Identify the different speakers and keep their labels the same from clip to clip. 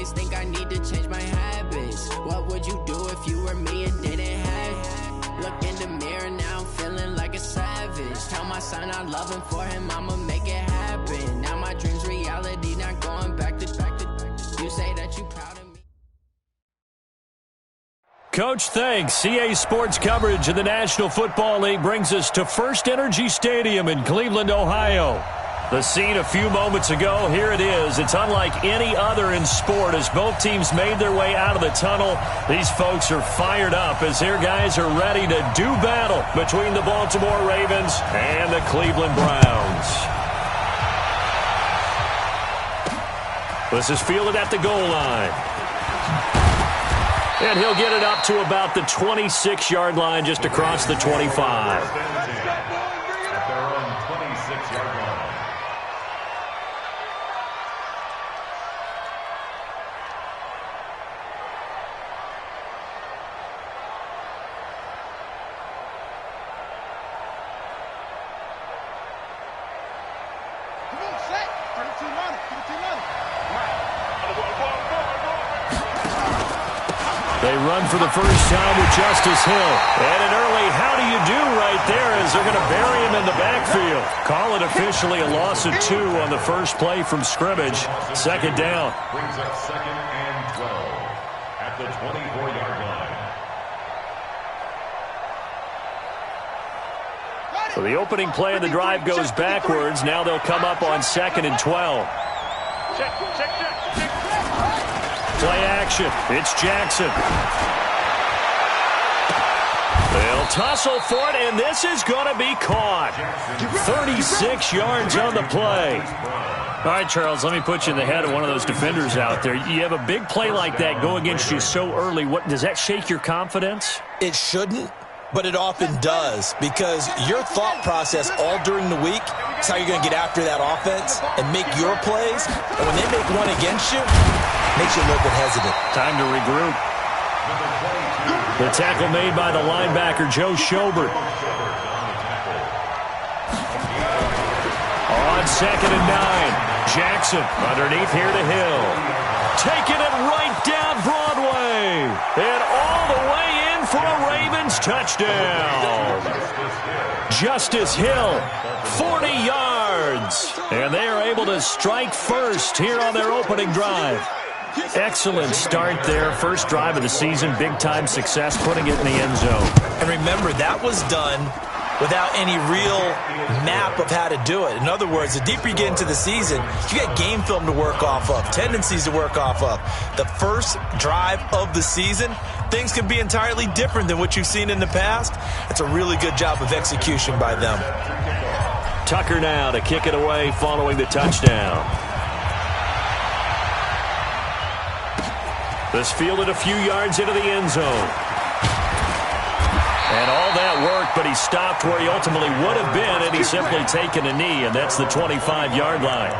Speaker 1: always think I need to change my habits. What would you do if you were me and didn't have it? Look in the mirror, now I'm feeling like a savage. Tell my son I love him, for him I'ma make it happen. Now my dream's reality, not going back to. You say that you proud of me.
Speaker 2: Coach, thanks. CA Sports coverage of the National Football League brings us to First Energy Stadium in Cleveland, Ohio. The scene a few moments ago, here it is. It's unlike any other in sport as both teams made their way out of the tunnel. These folks are fired up as their guys are ready to do battle between the Baltimore Ravens and the Cleveland Browns. This is fielded at the goal line. And he'll get it up to about the 26-yard line, just across the 25.
Speaker 3: At their own 26-yard line.
Speaker 2: They run for the first time with Justice Hill. And an early how do you do right there as they're going to bury him in the backfield. Call it officially a loss of 2 on the first play from scrimmage. Second down.
Speaker 3: Brings up 2nd and 12 at the 24-yard line.
Speaker 2: So the opening play of the drive goes backwards. Now they'll come up on 2nd and 12. Play action. It's Jackson. They'll tussle for it, and this is going to be caught. 36 yards on the play. All right, Charles, let me put you in the head of one of those defenders out there. You have a big play like that go against you so early. What does that shake your confidence?
Speaker 4: It shouldn't, but it often does, because your thought process all during the week is how you're going to get after that offense and make your plays. And when they make one against you, makes you a little bit hesitant. Time to regroup. The tackle made by the linebacker, Joe Schobert.
Speaker 2: On 2nd and 9, Jackson underneath here to Hill. Taking it right down Broadway. And all the way in for a Ravens touchdown. Justice Hill, 40 yards. And they are able to strike first here on their opening drive. Excellent start there. First drive of the season. Big-time success, putting it in the end zone.
Speaker 4: And remember, that was done without any real map of how to do it. In other words, the deeper you get into the season, you get game film to work off of, tendencies to work off of. The first drive of the season, things can be entirely different than what you've seen in the past. It's a really good job of execution by them.
Speaker 2: Tucker now to kick it away following the touchdown. This fielded a few yards into the end zone. And all that work, but he stopped where he ultimately would have been, and he's simply taken a knee, and that's the 25-yard line.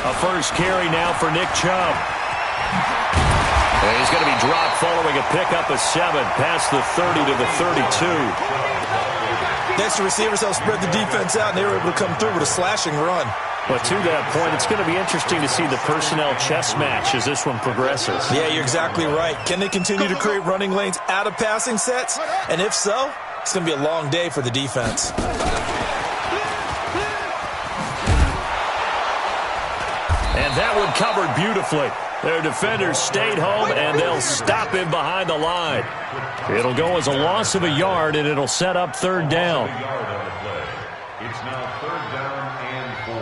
Speaker 2: A first carry now for Nick Chubb. And he's going to be dropped following a pickup of 7 past the 30 to the 32.
Speaker 4: Next, the receivers helped spread the defense out, and they were able to come through with a slashing run.
Speaker 2: But to that point, it's going to be interesting to see the personnel chess match as this one progresses.
Speaker 4: Yeah, you're exactly right. Can they continue to create running lanes out of passing sets? And if so, it's going to be a long day for the defense.
Speaker 2: And that one covered beautifully. Their defenders stayed home, and they'll stop him behind the line. It'll go as a loss of a yard, and it'll set up third down.
Speaker 3: It's now third down and 4.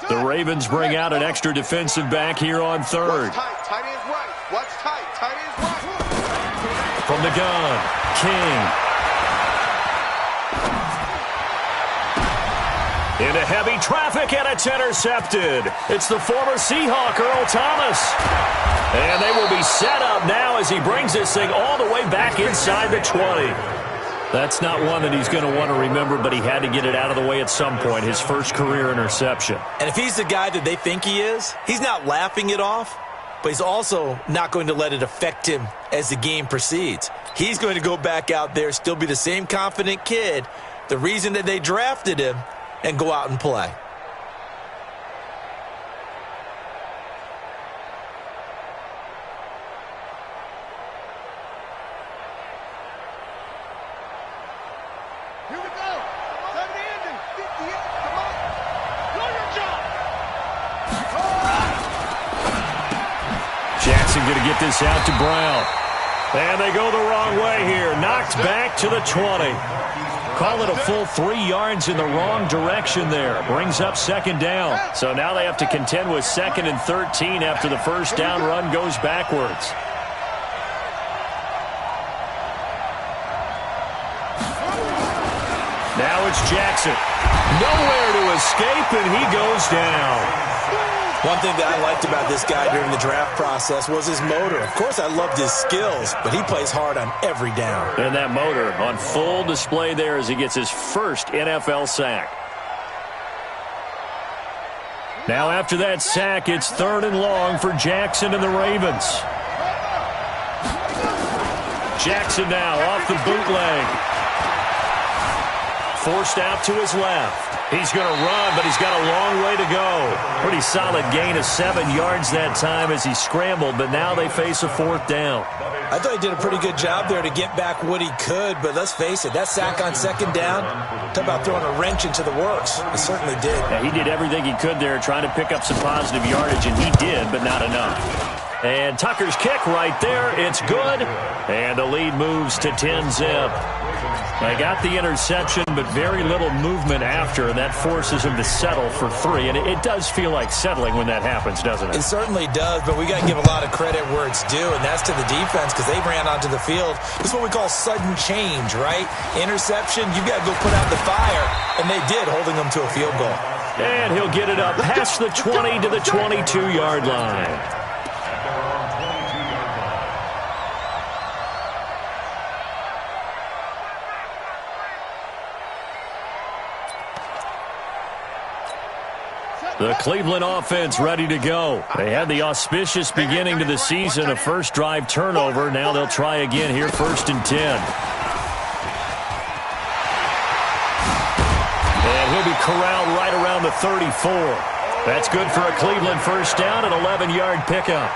Speaker 2: The Ravens bring out an extra defensive back here on third.
Speaker 5: Watch tight, tight ends right. Watch tight, tight ends right.
Speaker 2: From the gun, King. Into heavy traffic, and it's intercepted. It's the former Seahawk, Earl Thomas. And they will be set up now as he brings this thing all the way back inside the 20. That's not one that he's going to want to remember, but he had to get it out of the way at some point, his first career interception.
Speaker 4: And if he's the guy that they think he is, he's not laughing it off, but he's also not going to let it affect him as the game proceeds. He's going to go back out there, still be the same confident kid, the reason that they drafted him, and go out and play.
Speaker 2: Jackson going to get this out to Brown. And they go the wrong way here. Knocked back to the 20. Call it a full 3 yards in the wrong direction there. Brings up second down. So now they have to contend with 2nd and 13 after the first down run goes backwards. Now it's Jackson. Nowhere to escape, and he goes down.
Speaker 4: One thing that I liked about this guy during the draft process was his motor. Of course, I loved his skills, but he plays hard on every down.
Speaker 2: And that motor on full display there as he gets his first NFL sack. Now after that sack, it's 3rd and long for Jackson and the Ravens. Jackson now off the bootleg. Forced out to his left. He's going to run, but he's got a long way to go. Pretty solid gain of 7 yards that time as he scrambled, but now they face a 4th down.
Speaker 4: I thought he did a pretty good job there to get back what he could, but let's face it, that sack on 2nd down, talk about throwing a wrench into the works. He certainly did.
Speaker 2: Yeah, he did everything he could there trying to pick up some positive yardage, and he did, but not enough. And Tucker's kick right there, it's good, and the lead moves to 10-zip. They got the interception, but very little movement after, and that forces him to settle for 3. And it does feel like settling when that happens, doesn't it?
Speaker 4: It certainly does, but we got to give a lot of credit where it's due, and that's to the defense because they ran onto the field. This is what we call sudden change, right? Interception, you got to go put out the fire, and they did, holding them to a field goal.
Speaker 2: And he'll get it up past the 20 to the 22-yard line. The Cleveland offense ready to go. They had the auspicious beginning to the season, a first drive turnover. Now they'll try again here, 1st and 10. And he'll be corralled right around the 34. That's good for a Cleveland first down, an 11-yard pickup.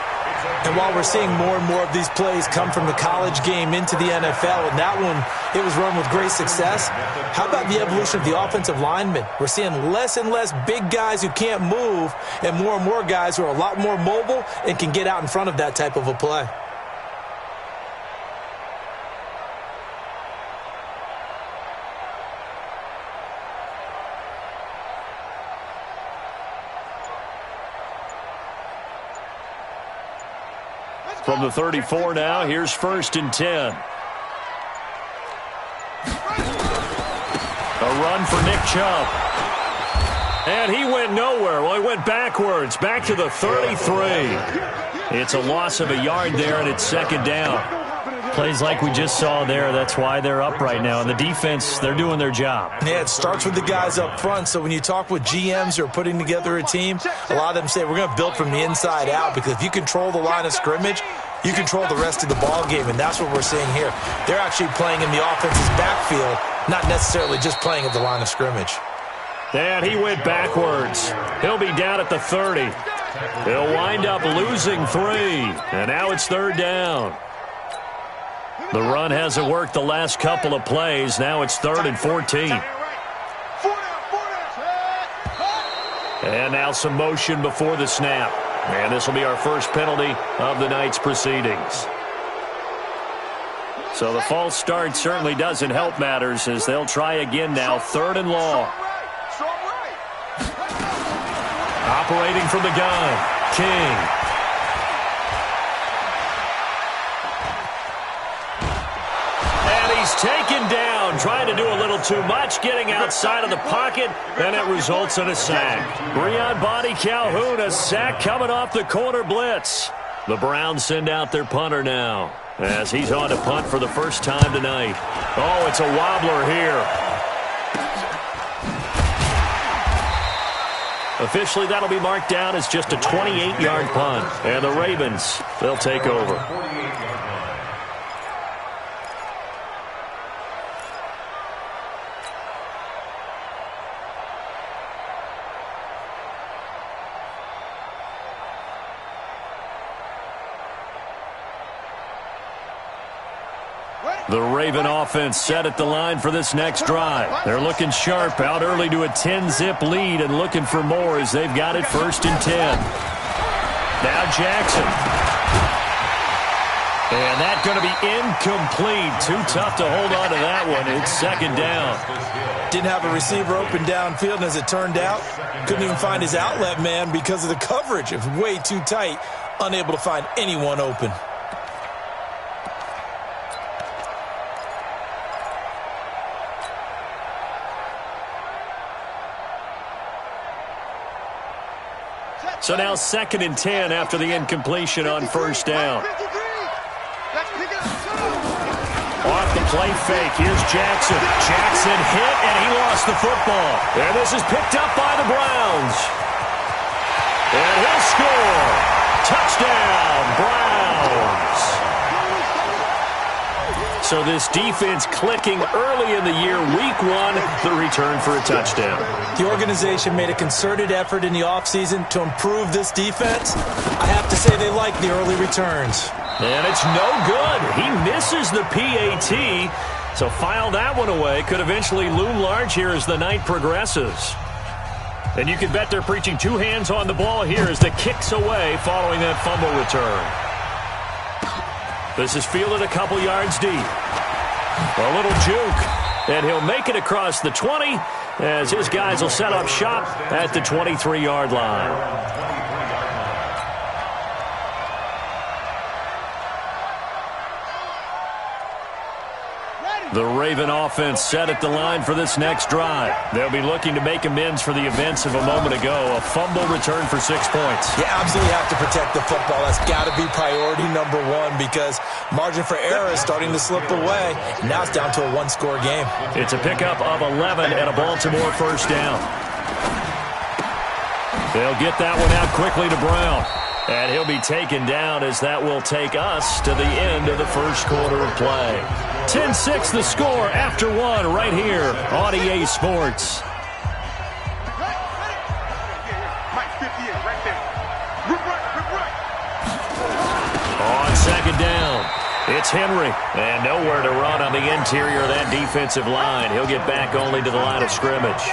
Speaker 4: And while we're seeing more and more of these plays come from the college game into the NFL, and that one, it was run with great success, how about the evolution of the offensive linemen? We're seeing less and less big guys who can't move and more guys who are a lot more mobile and can get out in front of that type of a play.
Speaker 2: From the 34 now, here's 1st and 10. A run for Nick Chubb. And he went nowhere. Well, he went backwards, back to the 33. It's a loss of a yard there, and it's 2nd down. Plays like we just saw there, that's why they're up right now. And the defense, they're doing their job.
Speaker 4: Yeah, it starts with the guys up front. So when you talk with GMs who are putting together a team, a lot of them say we're going to build from the inside out, because if you control the line of scrimmage, you control the rest of the ball game, and that's what we're seeing here. They're actually playing in the offense's backfield, not necessarily just playing at the line of scrimmage.
Speaker 2: And he went backwards. He'll be down at the 30. He'll wind up losing 3, and now it's 3rd down. The run hasn't worked the last couple of plays. Now it's 3rd and 14. And now some motion before the snap. And this will be our first penalty of the night's proceedings. So the false start certainly doesn't help matters, as they'll try again now. 3rd and long. Operating from the gun, King. And he's taken down, trying to do a little too much, getting outside of the pocket, and it results in a sack. Breon Body Calhoun, a sack coming off the corner blitz. The Browns send out their punter now, as he's on to punt for the first time tonight. Oh, it's a wobbler here. Officially, that'll be marked down as just a 28-yard punt. And the Ravens, they'll take over. The Raven offense set at the line for this next drive. They're looking sharp, out early to a 10-zip lead and looking for more as they've got it 1st and 10. Now Jackson. And that's going to be incomplete. Too tough to hold on to that one. It's 2nd down.
Speaker 4: Didn't have a receiver open downfield, and as it turned out, couldn't even find his outlet man because of the coverage. It was way too tight, unable to find anyone open.
Speaker 2: So now 2nd and 10 after the incompletion on 1st down. Off the play fake, here's Jackson. Jackson hit, and he lost the football. And this is picked up by the Browns. And he'll score. Touchdown, Browns. So this defense clicking early in the year, week 1, the return for a touchdown.
Speaker 4: The organization made a concerted effort in the offseason to improve this defense. I have to say they like the early returns.
Speaker 2: And it's no good. He misses the PAT. So file that one away. Could eventually loom large here as the night progresses. And you can bet they're preaching 2 hands on the ball here as the kick's away following that fumble return. This is fielded a couple yards deep. A little juke. And he'll make it across the 20 as his guys will set up shop at the 23-yard line. The Raven offense set at the line for this next drive. They'll be looking to make amends for the events of a moment ago. A fumble return for 6 points.
Speaker 4: You absolutely have to protect the football. That's got to be priority number 1 because margin for error is starting to slip away. Now it's down to a 1-score game.
Speaker 2: It's a pickup of 11 and a Baltimore 1st down. They'll get that one out quickly to Brown. And he'll be taken down as that will take us to the end of the 1st quarter of play. 10-6 the score after 1 right here on EA Sports. On 2nd down, it's Henry. And nowhere to run on the interior of that defensive line. He'll get back only to the line of scrimmage.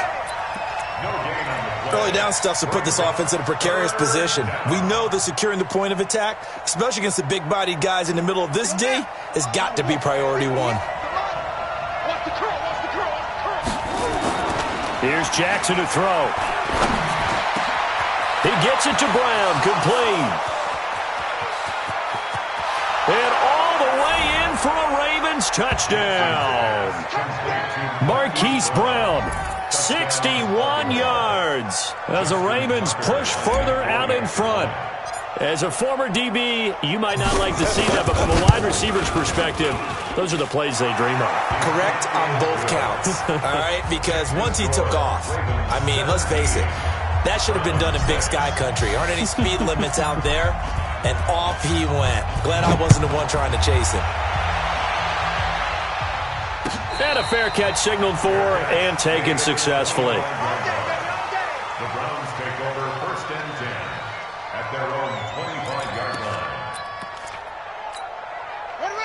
Speaker 4: Early down stuff to put this offense in a precarious position. We know that securing the point of attack, especially against the big-bodied guys in the middle of this D, has got to be priority 1.
Speaker 2: Here's Jackson to throw. He gets it to Brown, complete. And all the way in for a Ravens touchdown. Marquise Brown, 61 yards as the Ravens push further out in front. As a former DB, you might not like to see that, but from a wide receiver's perspective, those are the plays they dream of.
Speaker 4: Correct on both counts, all right? Because once he took off, I mean, let's face it, that should have been done in Big Sky country. Aren't any speed limits out there? And off he went. Glad I wasn't the one trying to chase him.
Speaker 2: And a fair catch signaled for and taken successfully.
Speaker 3: The Browns take over 1st and 10 at their own 25-yard line.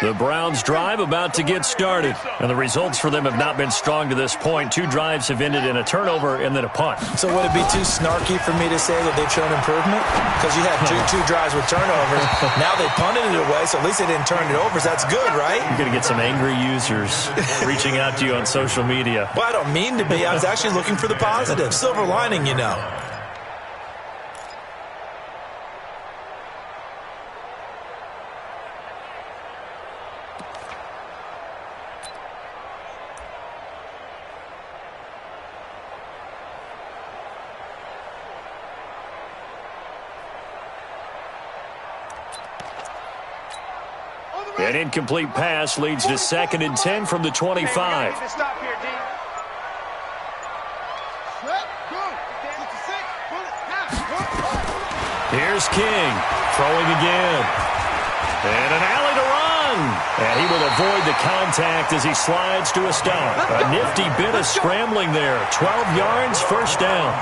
Speaker 2: The Browns' drive about to get started, and the results for them have not been strong to this point. 2 drives have ended in a turnover and then a punt.
Speaker 4: So would it be too snarky for me to say that they've shown improvement? Because you had two drives with turnovers. Now they punted it away, so at least they didn't turn it over, so that's good, right?
Speaker 2: You're going to get some angry users reaching out to you on social media.
Speaker 4: Well, I don't mean to be. I was actually looking for the positive. Silver lining, you know.
Speaker 2: An incomplete pass leads to 2nd and 10 from the 25.
Speaker 5: Stop here, D.
Speaker 2: Here's King, throwing again. And an alley to run. And he will avoid the contact as he slides to a stop. A nifty bit of scrambling there. 12 yards, 1st down.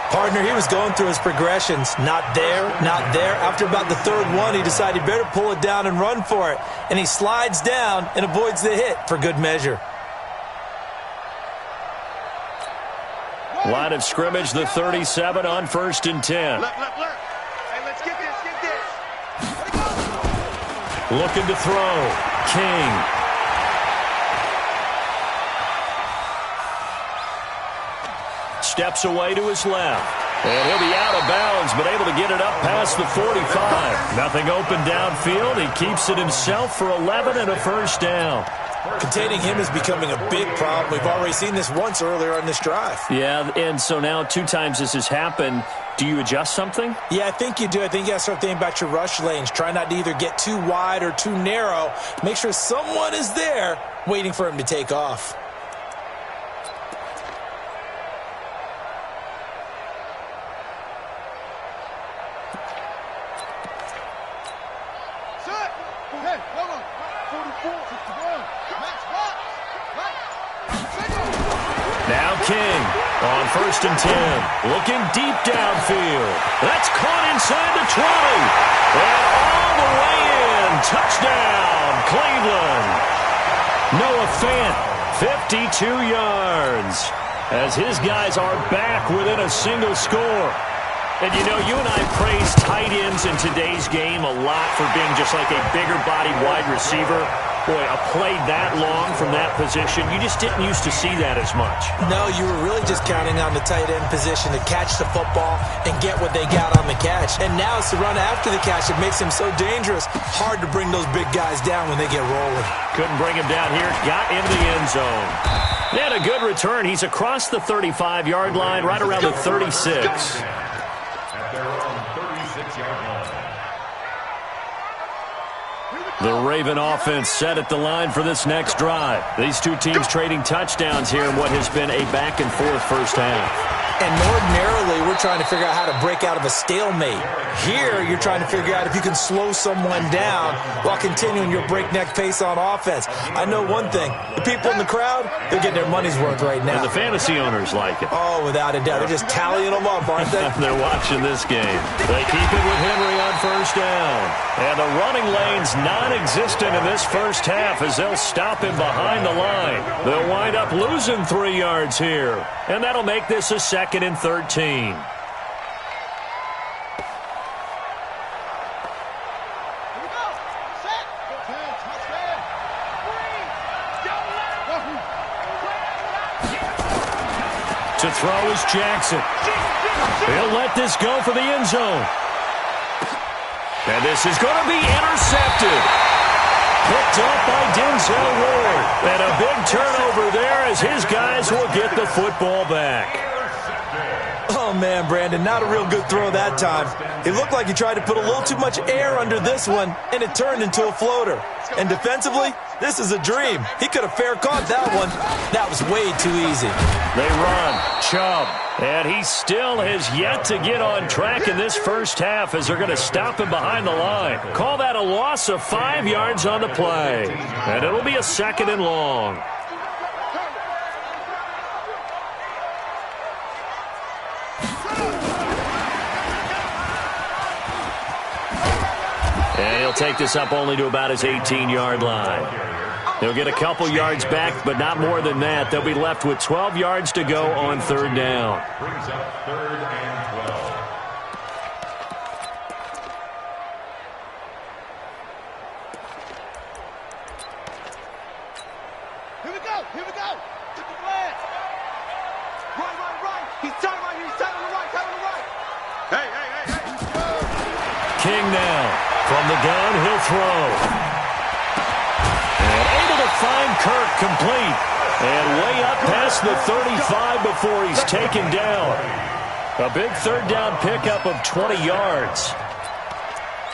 Speaker 4: Partner, he was going through his progressions. Not there, not there. After about the 3rd one, he decided he better pull it down and run for it. And he slides down and avoids the hit for good measure.
Speaker 2: Line of scrimmage, the 37 on 1st and 10.
Speaker 5: Look. Hey, let's get this.
Speaker 2: Looking to throw. King. Steps away to his left. And he'll be out of bounds, but able to get it up past the 45. Nothing open downfield. He keeps it himself for 11 and a 1st down.
Speaker 4: Containing him is becoming a big problem. We've already seen this once earlier on this drive.
Speaker 2: Yeah, and so now 2 times this has happened. Do you adjust something?
Speaker 4: Yeah, I think you do. I think you got to start thinking about your rush lanes. Try not to either get too wide or too narrow. Make sure someone is there waiting for him to take off.
Speaker 2: Now King on 1st and 10. Looking deep downfield. That's caught inside the 20. And all the way in. Touchdown, Cleveland. Noah Fant, 52 yards. As his guys are back within a single score. And you know, you and I praise tight ends in today's game a lot for being just like a bigger-bodied wide receiver. Boy, a play that long from that position, you just didn't used to see that as much.
Speaker 4: No, you were really just counting on the tight end position to catch the football and get what they got on the catch. And now it's the run after the catch that makes him so dangerous. Hard to bring those big guys down when they get rolling.
Speaker 2: Couldn't bring him down here. Got into the end zone. And a good return. He's across the 35-yard line, right around the 36.
Speaker 3: At their own 36-yard line.
Speaker 2: The Raven offense set at the line for this next drive. These 2 teams trading touchdowns here in what has been a back-and-forth 1st half.
Speaker 4: And ordinarily, we're trying to figure out how to break out of a stalemate. Here, you're trying to figure out if you can slow someone down while continuing your breakneck pace on offense. I know one thing. The people in the crowd, they're getting their money's worth right now.
Speaker 2: And the fantasy owners like it.
Speaker 4: Oh, without a doubt. They're just tallying them up, aren't they?
Speaker 2: They're watching this game. They keep it with Henry on 1st down. And the running lane's non-existent in this 1st half as they'll stop him behind the line. They'll wind up losing 3 yards here. And that'll make this a 2nd and 13. To throw is Jackson. He'll let this go for the end zone. And this is going to be intercepted. Picked up by Denzel Ward. And a big turnover there as his guys will get the football back.
Speaker 4: Oh, man, Brandon, not a real good throw that time. It looked like he tried to put a little too much air under this one, and it turned into a floater. And defensively, this is a dream. He could have fair caught that one. That was way too easy.
Speaker 2: They run. Chubb. And he still has yet to get on track in this first half as they're going to stop him behind the line. Call that a loss of 5 yards on the play. And it'll be a 2nd and long. And he'll take this up only to about his 18-yard line. They'll get a couple yards back, but not more than that. They'll be left with 12 yards to go on 3rd down.
Speaker 3: Brings up 3rd and 12.
Speaker 5: Here we go. Here we go. Get the flag. Right. He's tight right here. He's tight on the right. Tight on the right. Hey.
Speaker 2: King now from the gun. He'll throw. And able to find Kirk complete. And way up past the 35 before he's taken down. A big 3rd down pickup of 20 yards.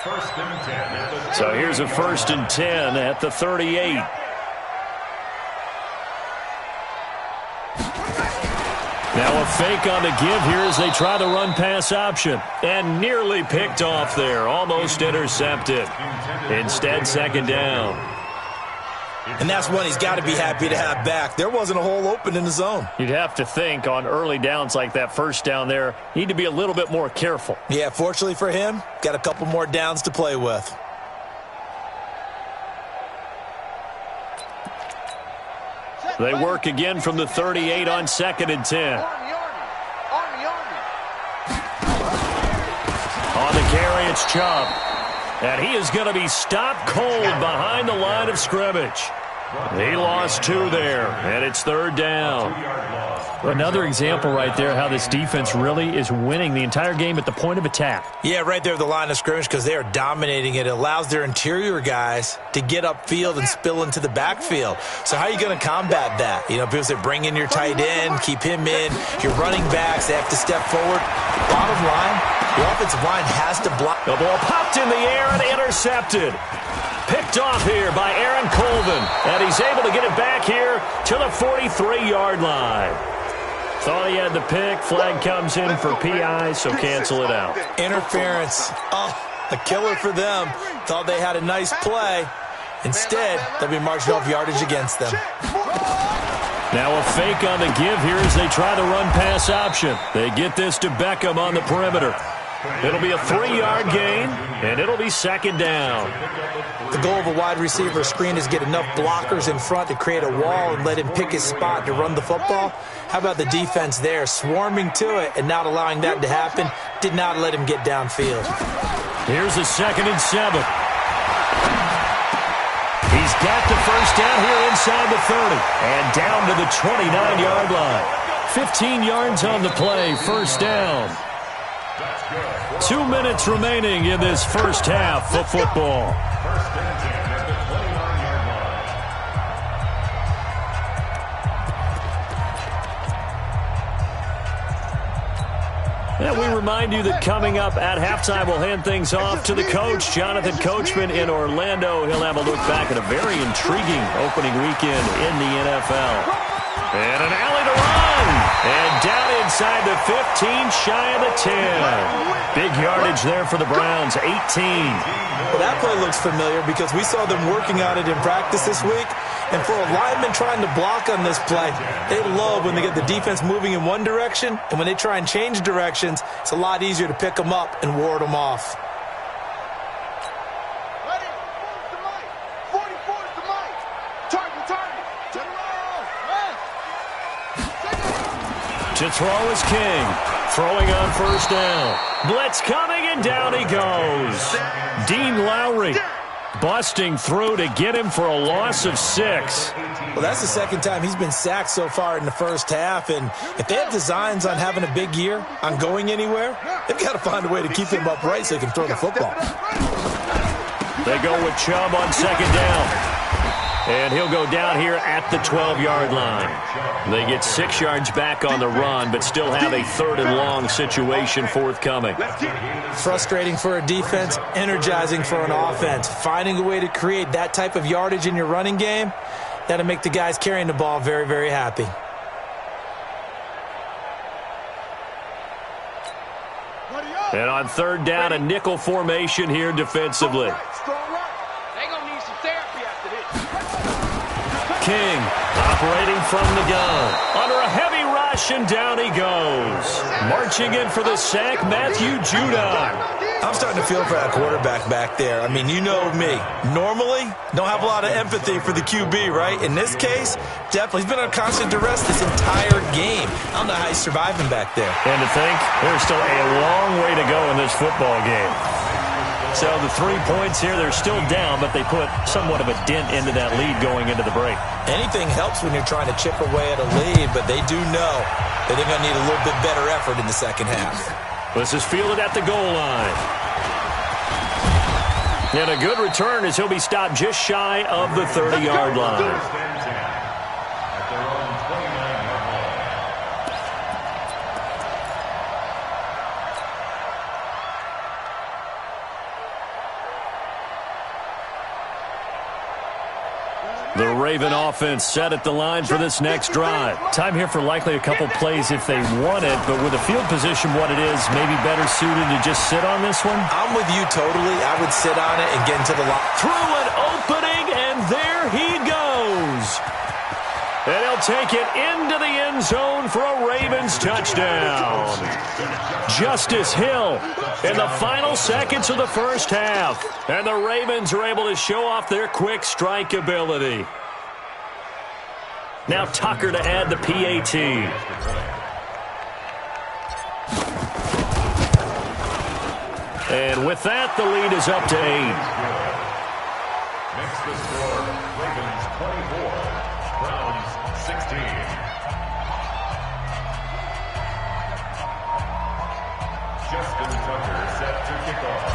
Speaker 3: First and 10.
Speaker 2: So here's a 1st and 10 at the 38. Now a fake on the give here as they try the run-pass option. And nearly picked off there. Almost intercepted. Instead, 2nd down.
Speaker 4: And that's one he's got to be happy to have back. There wasn't a hole open in the zone.
Speaker 2: You'd have to think on early downs like that 1st down there, need to be a little bit more careful.
Speaker 4: Yeah, fortunately for him, got a couple more downs to play with.
Speaker 2: They work again from the 38 on 2nd and 10.
Speaker 5: Army.
Speaker 2: On the carry, it's Chubb. And he is going to be stopped cold behind the line of scrimmage. He lost 2 there, and it's 3rd down. Another example right there how this defense really is winning the entire game at the point of attack.
Speaker 4: Yeah, right there at the line of scrimmage because they are dominating it. It allows their interior guys to get upfield and spill into the backfield. So how are you going to combat that? You know, people say bring in your tight end, keep him in. Your running backs, they have to step forward. Bottom line, the offensive line has to block.
Speaker 2: The ball popped in the air and intercepted. Picked off here by Aaron Colvin. And he's able to get it back here to the 43-yard line. Thought he had the pick. Flag comes in for PI, so cancel it out.
Speaker 4: Interference. Oh, a killer for them. Thought they had a nice play. Instead, they'll be marching off yardage against them.
Speaker 2: Now a fake on the give here as they try the run-pass option. They get this to Beckham on the perimeter. It'll be a 3-yard gain, and it'll be 2nd down.
Speaker 4: The goal of a wide receiver screen is get enough blockers in front to create a wall and let him pick his spot to run the football. How about the defense there, swarming to it and not allowing that to happen? Did not let him get downfield.
Speaker 2: Here's a 2nd and 7. He's got the 1st down here inside the 30 and down to the 29-yard line. 15 yards on the play, 1st down. 2 minutes remaining in this first half of football.
Speaker 3: First and 10 at the 29-yard line.
Speaker 2: And we remind you that coming up at halftime, we'll hand things off to the coach, Jonathan Coachman in Orlando. He'll have a look back at a very intriguing opening weekend in the NFL. And an alley to run. And down inside the 15, shy of the 10. Big yardage there for the Browns, 18.
Speaker 4: Well, that play looks familiar because we saw them working on it in practice this week. And for a lineman trying to block on this play, they love when they get the defense moving in one direction. And when they try and change directions, it's a lot easier to pick them up and ward them off.
Speaker 5: Ready? 44 is the mic. Target.
Speaker 2: To throw is King. Throwing on 1st down. Blitz coming, and down he goes. Dean Lowry busting through to get him for a loss of 6.
Speaker 4: Well, that's the 2nd time he's been sacked so far in the first half. And if they have designs on having a big year, on going anywhere, they've got to find a way to keep him upright so he can throw the football.
Speaker 2: They go with Chubb on 2nd down. And he'll go down here at the 12-yard line. They get 6 yards back on the run, but still have a 3rd and long situation forthcoming.
Speaker 4: Frustrating for a defense, energizing for an offense. Finding a way to create that type of yardage in your running game, that'll make the guys carrying the ball very, very happy.
Speaker 2: And on 3rd down, a nickel formation here defensively. King operating from the gun. Under a heavy rush, and down he goes. Marching in for the sack, Matthew Judon.
Speaker 4: I'm starting to feel for that quarterback back there. I mean, you know me. Normally, don't have a lot of empathy for the QB, right? In this case, definitely. He's been on constant duress this entire game. I don't know how he's surviving back there.
Speaker 2: And to think, there's still a long way to go in this football game. So the 3 points here, they're still down, but they put somewhat of a dent into that lead going into the break.
Speaker 4: Anything helps when you're trying to chip away at a lead, but they do know that they're going to need a little bit better effort in the second half.
Speaker 2: This is fielded at the goal line. And a good return as he'll be stopped just shy of the 30-yard line. The Raven offense set at the line for this next drive. Time here for likely a couple plays if they want it, but with the field position what it is, maybe better suited to just sit on this one?
Speaker 4: I'm with you totally. I would sit on it and get into the line.
Speaker 2: Through an opening, and there he goes. And he'll take it into the end zone for a Ravens touchdown. Justice Hill in the final seconds of the first half. And the Ravens are able to show off their quick strike ability. Now Tucker to add the PAT. And with that, the lead is up to 8.
Speaker 3: Makes the score Ravens 24, Browns 16. Justin Tucker set to kick off.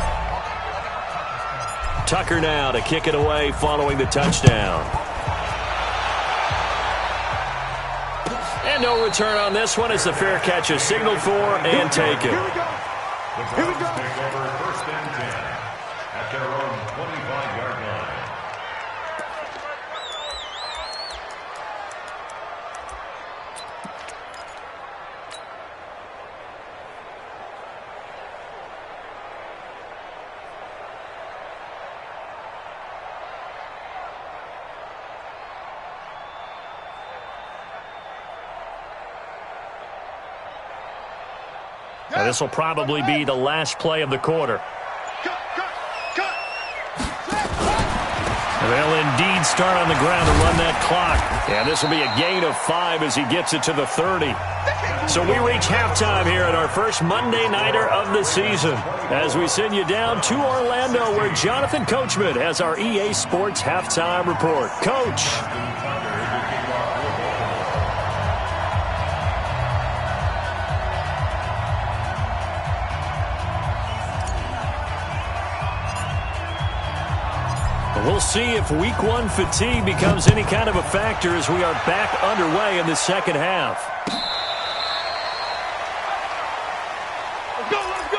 Speaker 2: Tucker now to kick it away following the touchdown. And no return on this one as the fair catch is signaled for and taken.
Speaker 3: The Browns take over 1st and 10 at their own 25-yard line.
Speaker 2: Now this will probably be the last play of the quarter. They'll indeed start on the ground to run that clock. And this will be a gain of 5 as he gets it to the 30. So we reach halftime here at our first Monday Nighter of the season as we send you down to Orlando where Jonathan Coachman has our EA Sports Halftime Report. Coach. We'll see if week 1 fatigue becomes any kind of a factor as we are back underway in the second half.
Speaker 5: Let's go, let's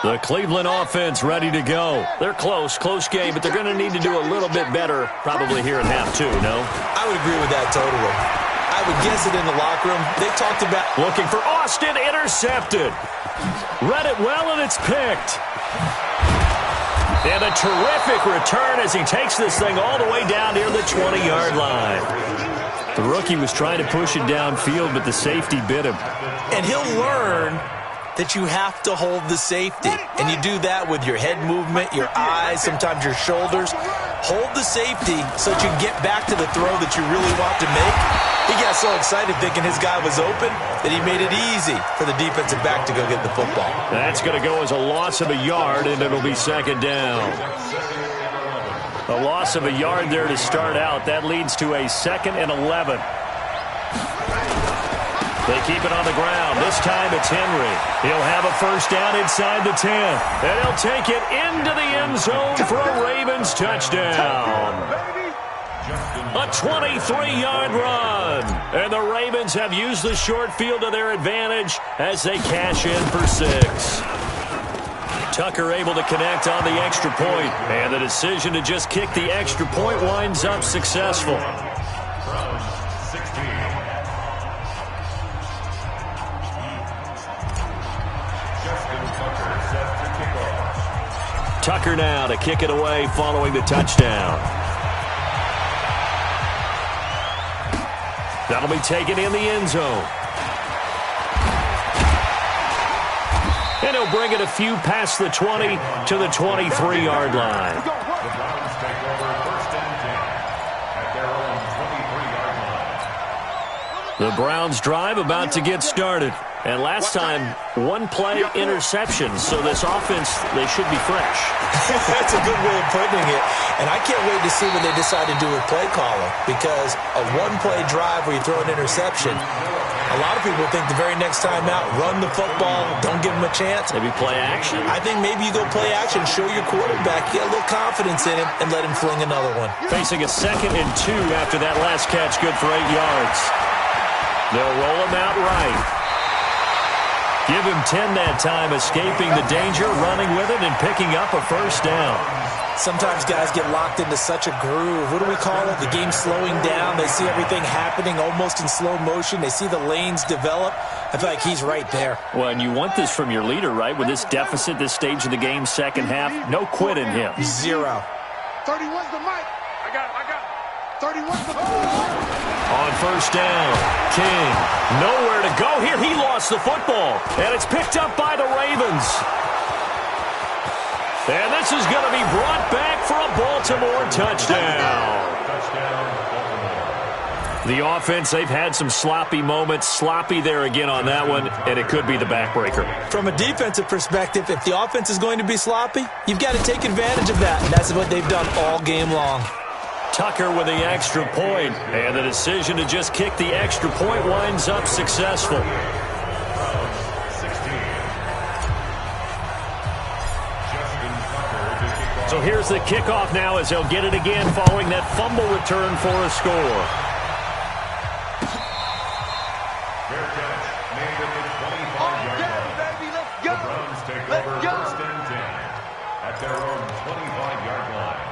Speaker 5: go!
Speaker 2: The Cleveland offense ready to go. They're close game, but they're going to need to do a little bit better probably here in half 2, no?
Speaker 4: I would agree with that totally. I would guess it in the locker room. They talked about
Speaker 2: looking for Austin, intercepted. Read it well, and it's picked. And a terrific return as he takes this thing all the way down near the 20-yard line. The rookie was trying to push it downfield, but the safety bit him.
Speaker 4: And he'll learn that you have to hold the safety. And you do that with your head movement, your eyes, sometimes your shoulders. Hold the safety so that you can get back to the throw that you really want to make. He got so excited thinking his guy was open that he made it easy for the defensive back to go get the football.
Speaker 2: That's going to go as a loss of a yard, and it'll be 2nd down. A loss of a yard there to start out. That leads to a 2nd and 11. They keep it on the ground. This time it's Henry. He'll have a first down inside the 10. And he'll take it into the end zone for a Ravens touchdown. A 23-yard run. And the Ravens have used the short field to their advantage as they cash in for 6. Tucker able to connect on the extra point. And the decision to just kick the extra point winds up successful. Tucker now to kick it away following the touchdown. That'll be taken in the end zone. And he'll bring it a few past the 20 to the 23-yard line.
Speaker 3: The Browns take over first and 10 at their own 23-yard line.
Speaker 2: The Browns drive about to get started. And last time, one play interception. So this offense, they should be fresh.
Speaker 4: That's a good way of putting it. And I can't wait to see what they decide to do with play calling. Because a one-play drive where you throw an interception, a lot of people think the very next time out, run the football, don't give them a chance.
Speaker 2: Maybe play action?
Speaker 4: I think maybe you go play action, show your quarterback, get a little confidence in him, and let him fling another one.
Speaker 2: Facing a 2nd and 2 after that last catch, good for 8 yards. They'll roll him out right. Give him 10 that time, escaping the danger, running with it, and picking up a first down.
Speaker 4: Sometimes guys get locked into such a groove. What do we call it? The game slowing down. They see everything happening almost in slow motion. They see the lanes develop. I feel like he's right there.
Speaker 2: Well, and you want this from your leader, right? With this deficit, this stage of the game, second half, no quit in him.
Speaker 4: 0.
Speaker 5: 31's the mic. I got it. 31's the mic.
Speaker 2: On first down, King, nowhere to go here. He lost the football, and it's picked up by the Ravens. And this is going to be brought back for a Baltimore touchdown. The offense, they've had some sloppy moments. Sloppy there again on that one, and it could be the backbreaker.
Speaker 4: From a defensive perspective, if the offense is going to be sloppy, you've got to take advantage of that, and that's what they've done all game long.
Speaker 2: Tucker with the extra point, and the decision to just kick the extra point winds up successful. So here's the kickoff now as they'll get it again following that fumble return for a score.
Speaker 3: Fair catch made at the 25-yard line. The Browns take over first and 10 at their own 25-yard line.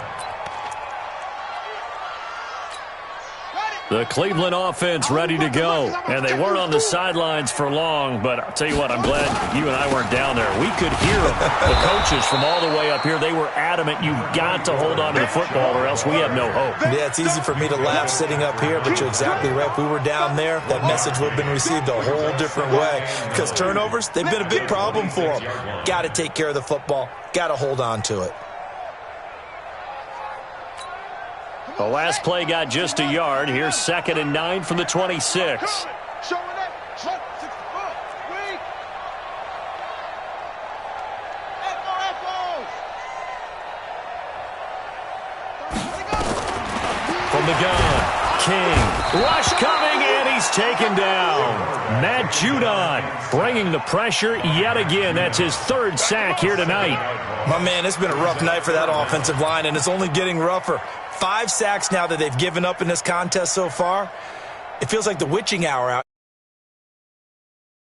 Speaker 2: The Cleveland offense ready to go. And they weren't on the sidelines for long, but I'll tell you what, I'm glad you and I weren't down there. We could hear them. The coaches from all the way up here, they were adamant, you've got to hold on to the football or else we have no hope.
Speaker 4: Yeah, it's easy for me to laugh sitting up here, but you're exactly right. If we were down there, that message would have been received a whole different way. Because turnovers, they've been a big problem for them. Got to take care of the football. Got to hold on to it.
Speaker 2: The last play got just a yard. Here's 2nd and 9 from the 26. From the gun, King. Rush coming, and he's taken down. Matt Judon bringing the pressure yet again. That's his 3rd sack here tonight.
Speaker 4: My man, it's been a rough night for that offensive line, and it's only getting rougher. 5 sacks now that they've given up in this contest so far. It feels like the witching hour out.